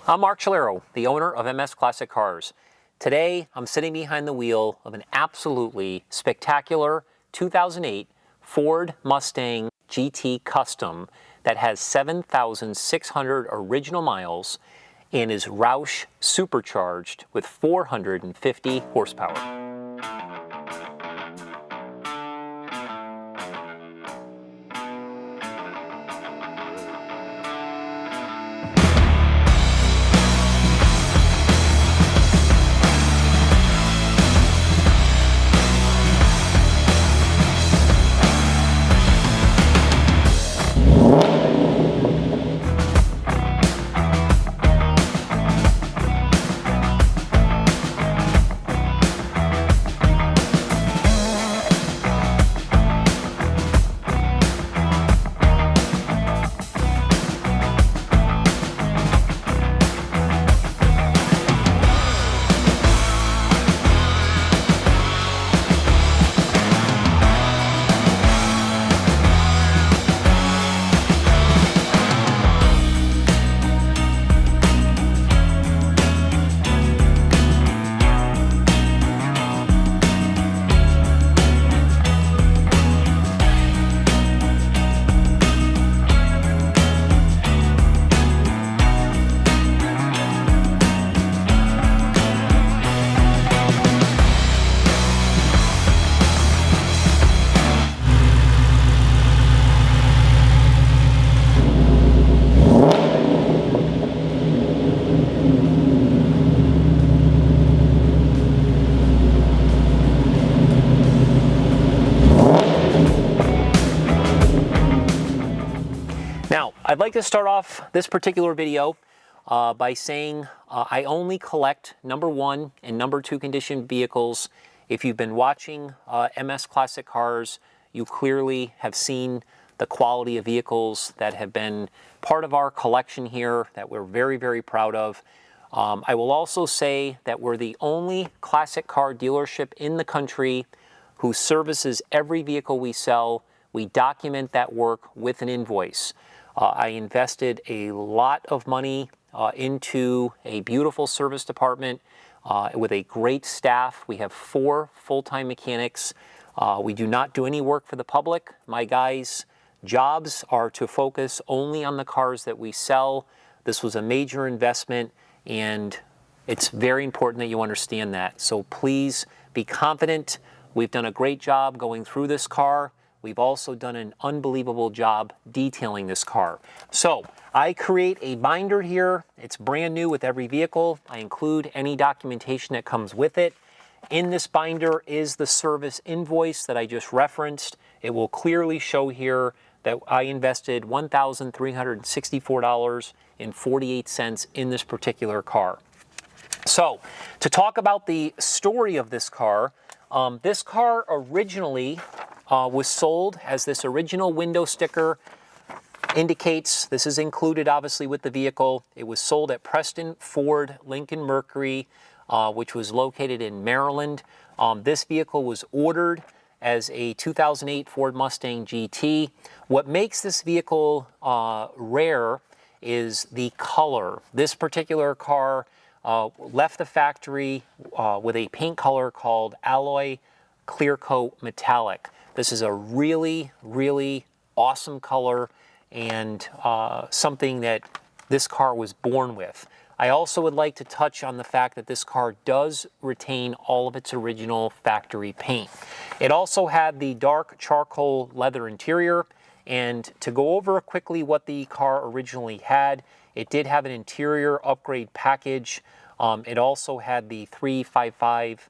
I'm Mark Chalero, the owner of MS Classic Cars. Today, I'm sitting behind the wheel of an absolutely spectacular 2008 Ford Mustang GT Custom that has 7,600 original miles and is Roush Supercharged with 450 horsepower. Now, I'd like to start off this particular video by saying I only collect number 1 and number 2 condition vehicles. If you've been watching MS Classic Cars, you clearly have seen the quality of vehicles that have been part of our collection here that we're very, very proud of. I will also say that we're the only classic car dealership in the country who services every vehicle we sell. We document that work with an invoice. I invested a lot of money into a beautiful service department with a great staff. We have 4 full-time mechanics. We do not do any work for the public. My guys' jobs are to focus only on the cars that we sell. This was a major investment, and it's very important that you understand that. So please be confident. We've done a great job going through this car. We've also done an unbelievable job detailing this car. So I create a binder here. It's brand new with every vehicle. I include any documentation that comes with it. In this binder is the service invoice that I just referenced. It will clearly show here that I invested $1,364.48 in this particular car. So to talk about the story of this car originally was sold as this original window sticker indicates. This is included obviously with the vehicle. It was sold at Preston Ford Lincoln Mercury, which was located in Maryland. This vehicle was ordered as a 2008 Ford Mustang GT. What makes this vehicle rare is the color. This particular car left the factory with a paint color called Alloy Clearcoat Metallic. This is a really, really awesome color and something that this car was born with. I also would like to touch on the fact that this car does retain all of its original factory paint. It also had the dark charcoal leather interior, and to go over quickly what the car originally had, it did have an interior upgrade package. It also had the 355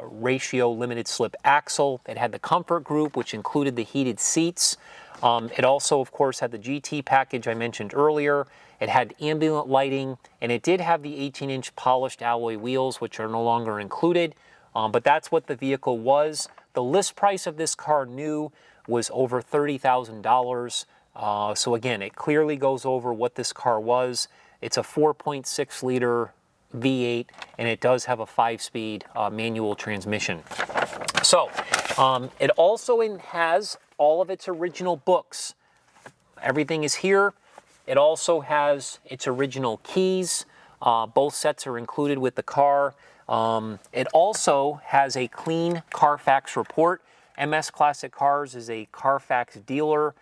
ratio limited slip axle. It had the comfort group, which included the heated seats. It also, of course, had the GT package I mentioned earlier. It had ambient lighting, and it did have the 18-inch polished alloy wheels, which are no longer included. But that's what the vehicle was. The list price of this car new was over $30,000. So again, it clearly goes over what this car was. It's a 4.6 liter V8, and it does have a 5-speed manual transmission. So it also has all of its original books. Everything is here. It also has its original keys. Both sets are included with the car. It also has a clean Carfax report. MS Classic Cars is a Carfax dealer.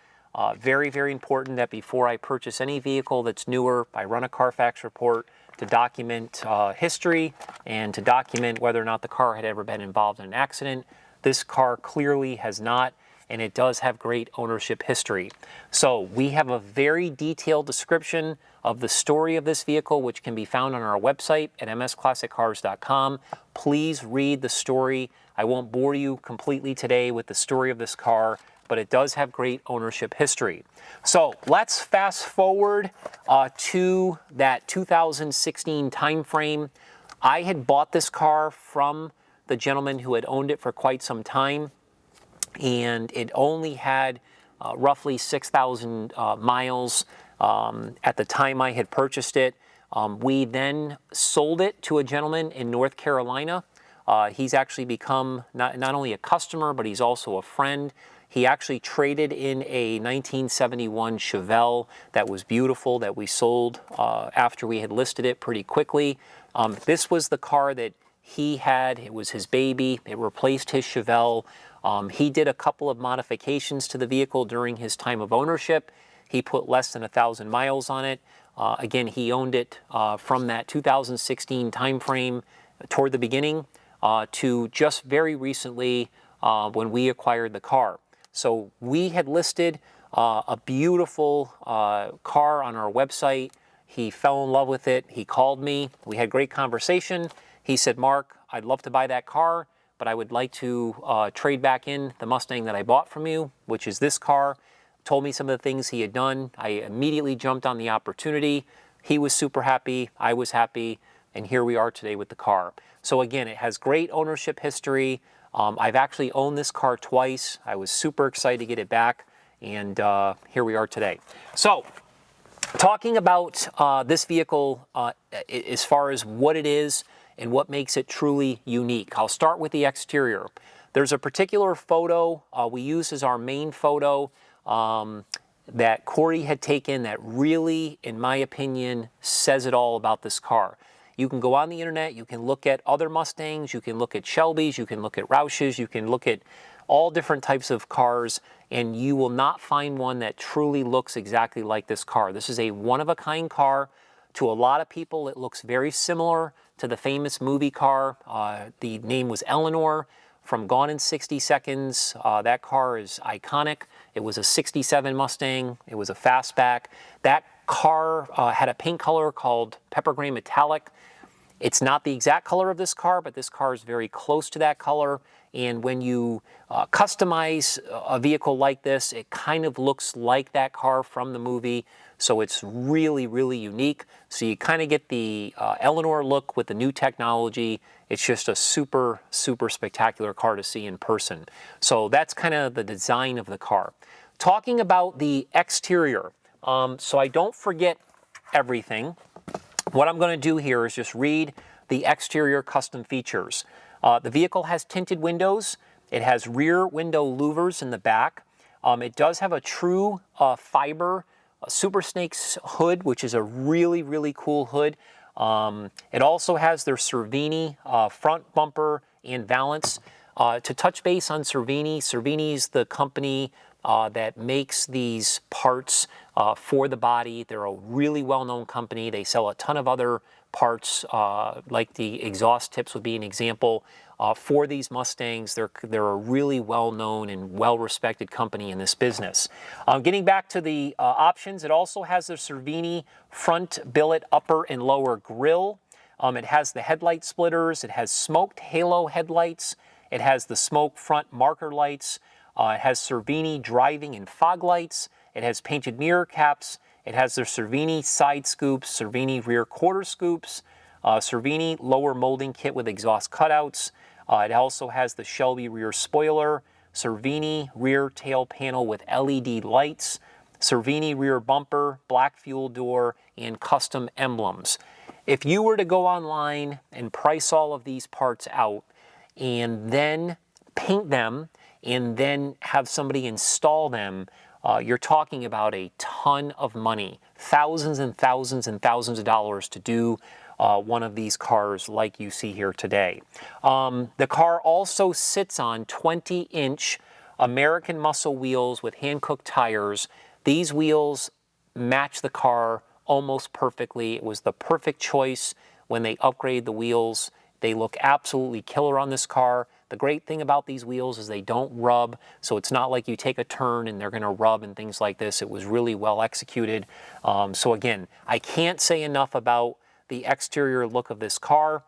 Very, very important that before I purchase any vehicle that's newer, I run a Carfax report to document history and to document whether or not the car had ever been involved in an accident. This car clearly has not, and it does have great ownership history. So we have a very detailed description of the story of this vehicle, which can be found on our website at msclassiccars.com. Please read the story. I won't bore you completely today with the story of this car, but it does have great ownership history. So let's fast forward to that 2016 time frame. I had bought this car from the gentleman who had owned it for quite some time, and it only had roughly 6,000 miles at the time I had purchased it. We then sold it to a gentleman in North Carolina. He's actually become not only a customer, but he's also a friend. He actually traded in a 1971 Chevelle that was beautiful that we sold after we had listed it pretty quickly. This was the car that he had. It was his baby. It replaced his Chevelle. He did a couple of modifications to the vehicle during his time of ownership. He put less than 1,000 miles on it. Again, he owned it from that 2016 time frame toward the beginning to just very recently when we acquired the car. So we had listed a beautiful car on our website. He fell in love with it. He called me. We had great conversation. He said, "Mark, I'd love to buy that car, but I would like to trade back in the Mustang that I bought from you, which is this car." Told me some of the things he had done. I immediately jumped on the opportunity. He was super happy. I was happy. And here we are today with the car. So again, it has great ownership history. I've actually owned this car twice. I was super excited to get it back, and here we are today. So, talking about this vehicle as far as what it is and what makes it truly unique. I'll start with the exterior. There's a particular photo we use as our main photo that Corey had taken that really, in my opinion, says it all about this car. You can go on the internet, you can look at other Mustangs, you can look at Shelbys, you can look at Roushes, you can look at all different types of cars, and you will not find one that truly looks exactly like this car. This is a one-of-a-kind car. To a lot of people, it looks very similar to the famous movie car. The name was Eleanor from Gone in 60 Seconds. That car is iconic. It was a 67 Mustang. It was a fastback. That car had a paint color called pepper gray metallic. It's not the exact color of this car, but this car is very close to that color. And when you customize a vehicle like this, it kind of looks like that car from the movie. So it's really, really unique. So you kind of get the Eleanor look with the new technology. It's just a super, super spectacular car to see in person. So that's kind of the design of the car. Talking about the exterior, so I don't forget everything. What I'm going to do here is just read the exterior custom features. The vehicle has tinted windows. It has rear window louvers in the back. It does have a true fiber Super Snake's hood, which is a really, really cool hood. It also has their Cervini front bumper and valance. To touch base on Cervini, Cervini's the company that makes these parts for the body. They're a really well-known company. They sell a ton of other parts, like the exhaust tips would be an example. For these Mustangs, they're a really well-known and well-respected company in this business. Getting back to the options, it also has the Cervini front billet upper and lower grille. It has the headlight splitters. It has smoked halo headlights. It has the smoke front marker lights. It has Cervini driving and fog lights. It has painted mirror caps. It has the Cervini side scoops, Cervini rear quarter scoops, Cervini lower molding kit with exhaust cutouts. It also has the Shelby rear spoiler, Cervini rear tail panel with LED lights, Cervini rear bumper, black fuel door, and custom emblems. If you were to go online and price all of these parts out and then paint them and then have somebody install them, you're talking about a ton of money, thousands and thousands and thousands of dollars to do one of these cars like you see here today. The car also sits on 20-inch American muscle wheels with Hankook tires. These wheels match the car almost perfectly. It was the perfect choice when they upgraded the wheels. They look absolutely killer on this car. The great thing about these wheels is they don't rub, so it's not like you take a turn and they're going to rub and things like this. It was really well executed. So again, I can't say enough about the exterior look of this car.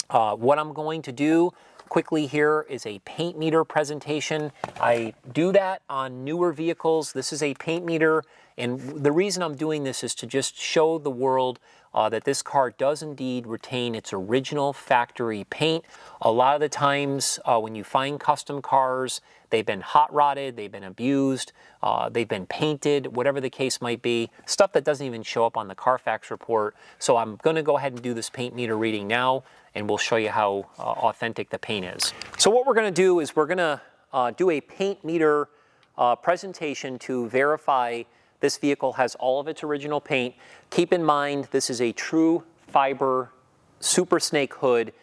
What I'm going to do quickly here is a paint meter presentation. I do that on newer vehicles. This is a paint meter, and the reason I'm doing this is to just show the world that this car does indeed retain its original factory paint. A lot of the times when you find custom cars, they've been hot rodded, they've been abused, they've been painted, whatever the case might be, stuff that doesn't even show up on the Carfax report. So I'm going to go ahead and do this paint meter reading now, and we'll show you how authentic the paint is. So what we're going to do is we're going to do a paint meter presentation to verify this vehicle has all of its original paint. Keep in mind, this is a Trufiber Super Snake hood,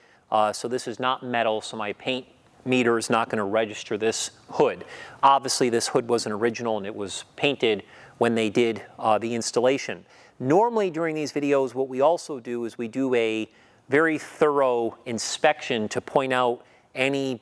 so this is not metal, so my paint meter is not going to register this hood. Obviously, this hood was an original and it was painted when they did the installation. Normally, during these videos, what we also do is we do a very thorough inspection to point out any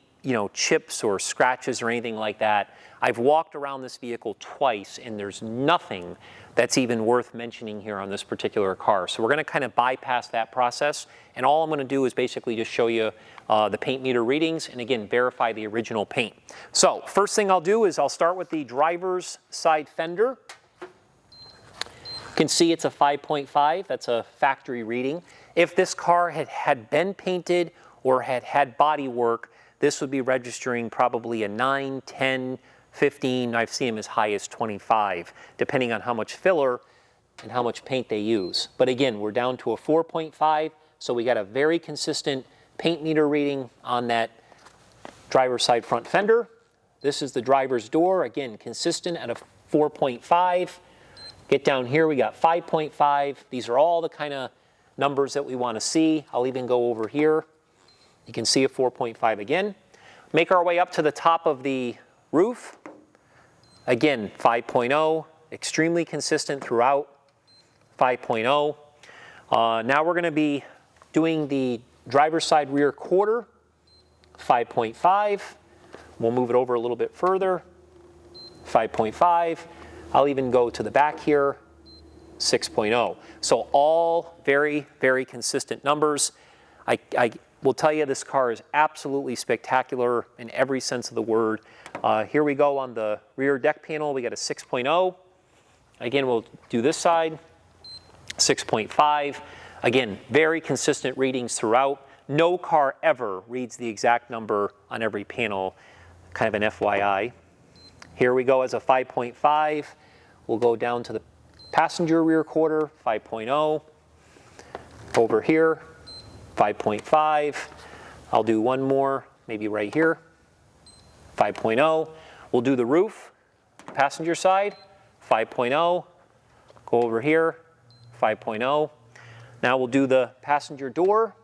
chips or scratches or anything like that. I've walked around this vehicle twice and there's nothing that's even worth mentioning here on this particular car. So we're going to kind of bypass that process, and all I'm going to do is basically just show you the paint meter readings and again verify the original paint. So first thing I'll do is I'll start with the driver's side fender. You can see it's a 5.5, that's a factory reading. If this car had been painted or had body work, this would be registering probably a 9, 10, 15, I've seen them as high as 25, depending on how much filler and how much paint they use. But again, we're down to a 4.5, so we got a very consistent paint meter reading on that driver's side front fender. This is the driver's door, again, consistent at a 4.5. Get down here, we got 5.5. These are all the kind of numbers that we want to see. I'll even go over here. You can see a 4.5 again. Make our way up to the top of the roof. Again, 5.0, extremely consistent throughout, 5.0. Now we're going to be doing the driver's side rear quarter, 5.5. We'll move it over a little bit further, 5.5. I'll even go to the back here, 6.0. So all very, very consistent numbers. I will tell you this car is absolutely spectacular in every sense of the word. Here we go on the rear deck panel. We got a 6.0. Again, we'll do this side, 6.5. Again, very consistent readings throughout. No car ever reads the exact number on every panel, kind of an FYI. Here we go as a 5.5. We'll go down to the passenger rear quarter, 5.0. Over here, 5.5. I'll do one more, maybe right here, 5.0. We'll do the roof, passenger side, 5.0. Go over here, 5.0. Now we'll do the passenger door,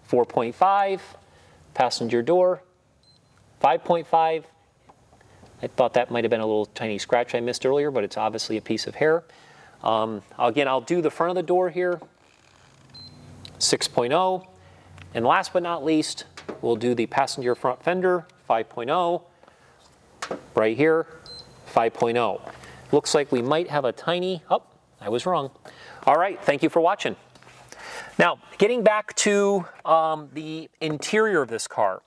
4.5. Passenger door, 5.5. I thought that might have been a little tiny scratch I missed earlier, but it's obviously a piece of hair. Again, I'll do the front of the door here, 6.0. And last but not least, we'll do the passenger front fender, 5.0. Right here, 5.0. Looks like we might have a tiny, oh, I was wrong. All right, thank you for watching. Now, getting back to the interior of this car,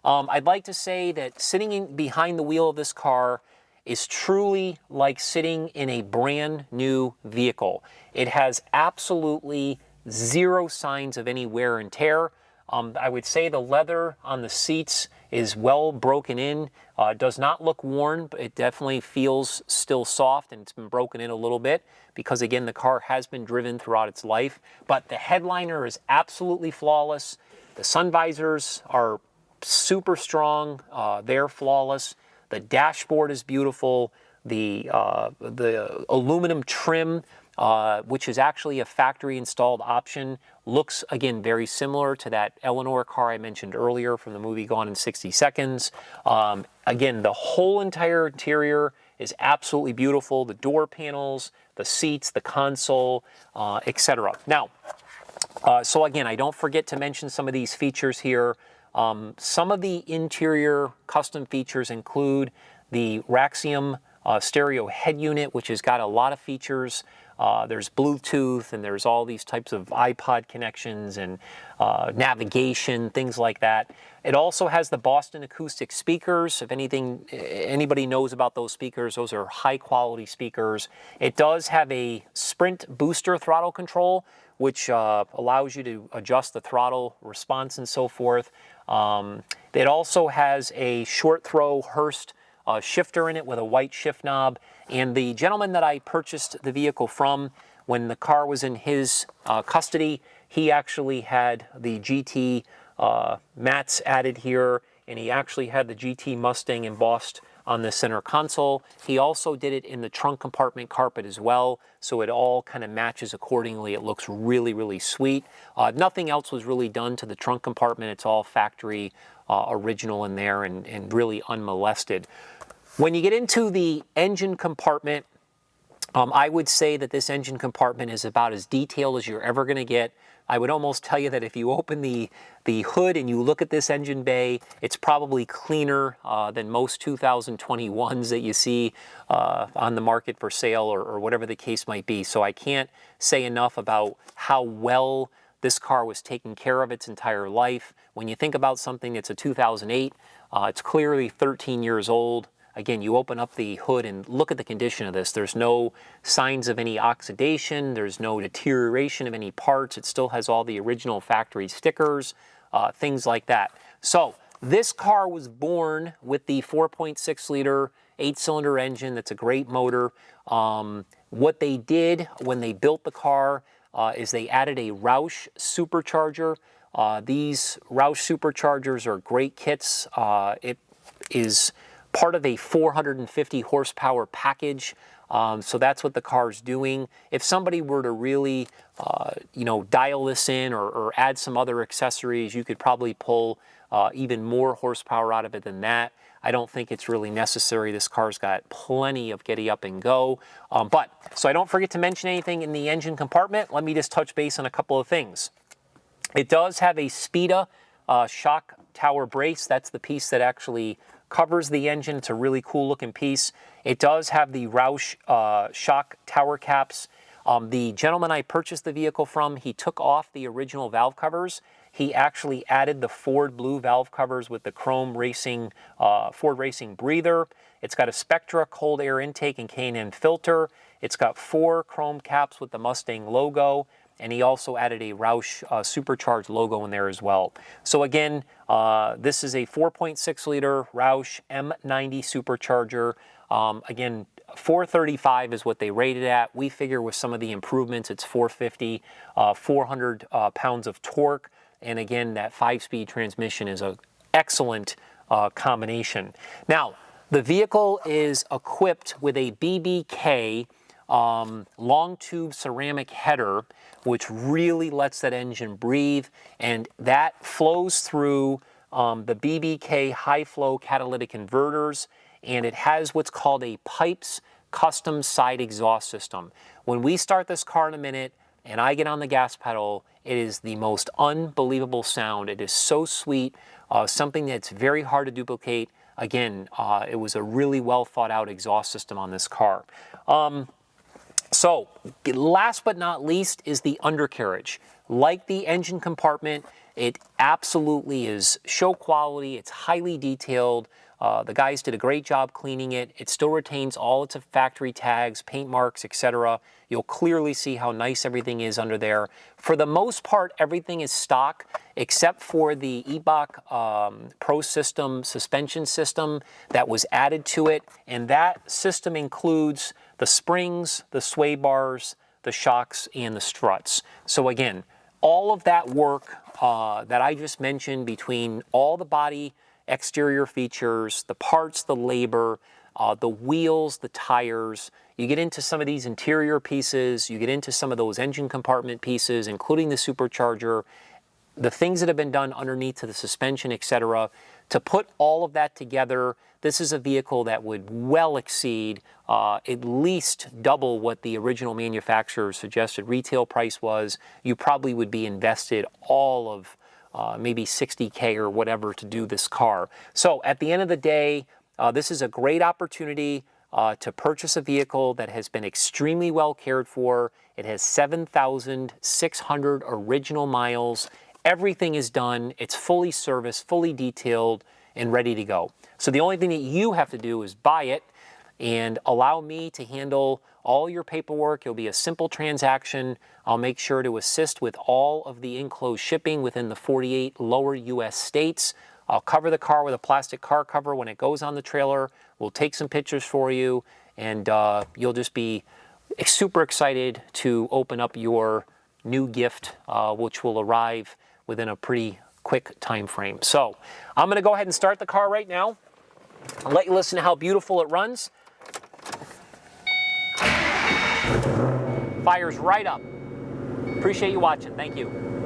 I'd like to say that sitting behind the wheel of this car is truly like sitting in a brand new vehicle. It has absolutely zero signs of any wear and tear. I would say the leather on the seats is well broken in. Does not look worn, but it definitely feels still soft, and it's been broken in a little bit because, again, the car has been driven throughout its life. But the headliner is absolutely flawless. The sun visors are super strong. They're flawless. The dashboard is beautiful. The aluminum trim which is actually a factory installed option. Looks, again, very similar to that Eleanor car I mentioned earlier from the movie Gone in 60 Seconds. Again, the whole entire interior is absolutely beautiful. The door panels, the seats, the console, etc. Now, so again, I don't forget to mention some of these features here. Some of the interior custom features include the Raxium stereo head unit, which has got a lot of features. There's Bluetooth, and there's all these types of iPod connections and navigation, things like that. It also has the Boston Acoustics speakers. If anybody knows about those speakers, those are high quality speakers. It does have a sprint booster throttle control, which allows you to adjust the throttle response and so forth. It also has a short throw Hurst shifter in it with a white shift knob. And the gentleman that I purchased the vehicle from, when the car was in his custody, he actually had the GT mats added here, and he actually had the GT Mustang embossed on the center console. He also did it in the trunk compartment carpet as well, so it all kind of matches accordingly. It looks really, really sweet. Nothing else was really done to the trunk compartment. It's all factory original in there and really unmolested. When you get into the engine compartment, I would say that this engine compartment is about as detailed as you're ever going to get. I would almost tell you that if you open the hood and you look at this engine bay, it's probably cleaner than most 2021s that you see on the market for sale or whatever the case might be. So I can't say enough about how well this car was taken care of its entire life. When you think about something that's a 2008, it's clearly 13 years old. Again, you open up the hood and look at the condition of this. There's no signs of any oxidation. There's no deterioration of any parts. It still has all the original factory stickers, things like that. So this car was born with the 4.6 liter 8-cylinder engine. That's a great motor. What they did when they built the car is they added a Roush Supercharger. These Roush Superchargers are great kits. It is part of a 450 horsepower package. So that's what the car's doing. If somebody were to really, dial this in or add some other accessories, you could probably pull even more horsepower out of it than that. I don't think it's really necessary. This car's got plenty of Giddy up and go. So I don't forget to mention anything in the engine compartment. Let me just touch base on a couple of things. It does have a Speeda shock tower brace. That's the piece that actually covers the engine. It's a really cool looking piece. It does have the Roush shock tower caps. The gentleman I purchased the vehicle from, he took off the original valve covers. He actually added the Ford blue valve covers with the chrome racing, Ford Racing breather. It's got a Spectre cold air intake and K&N filter. It's got 4 chrome caps with the Mustang logo. And he also added a Roush Supercharged logo in there as well. So again, this is a 4.6 liter Roush M90 Supercharger. Again, 435 is what they rated at. We figure with some of the improvements, it's 450, 400 pounds of torque. And again, that 5-speed transmission is an excellent combination. Now, the vehicle is equipped with a BBK long tube ceramic header, which really lets that engine breathe, and that flows through the BBK high flow catalytic converters, and it has what's called a Pypes custom side exhaust system. When we start this car in a minute and I get on the gas pedal, it is the most unbelievable sound. It is so sweet, something that's very hard to duplicate. Again, it was a really well thought out exhaust system on this car. So, last but not least is the undercarriage. Like the engine compartment, it absolutely is show quality. It's highly detailed. The guys did a great job cleaning it. It still retains all its factory tags, paint marks, etc. You'll clearly see how nice everything is under there. For the most part, everything is stock except for the Eibach Pro-System Suspension system that was added to it. And that system includes the springs, the sway bars, the shocks, and the struts. So again, all of that work that I just mentioned between all the body exterior features, the parts, the labor, the wheels, the tires. You get into some of these interior pieces, you get into some of those engine compartment pieces, including the supercharger, the things that have been done underneath to the suspension, etc. To put all of that together, this is a vehicle that would well exceed at least double what the original manufacturer's suggested retail price was. You probably would be invested all of maybe $60K or whatever to do this car. So at the end of the day, this is a great opportunity to purchase a vehicle that has been extremely well cared for. It has 7,600 original miles. Everything is done. It's fully serviced, fully detailed, and ready to go. So the only thing that you have to do is buy it and allow me to handle all your paperwork. It'll be a simple transaction. I'll make sure to assist with all of the enclosed shipping within the 48 lower U.S. states. I'll cover the car with a plastic car cover when it goes on the trailer. We'll take some pictures for you, and you'll just be super excited to open up your new gift, which will arrive within a pretty quick time frame. So I'm going to go ahead and start the car right now. I'll let you listen to how beautiful it runs. Fires right up. Appreciate you watching. Thank you.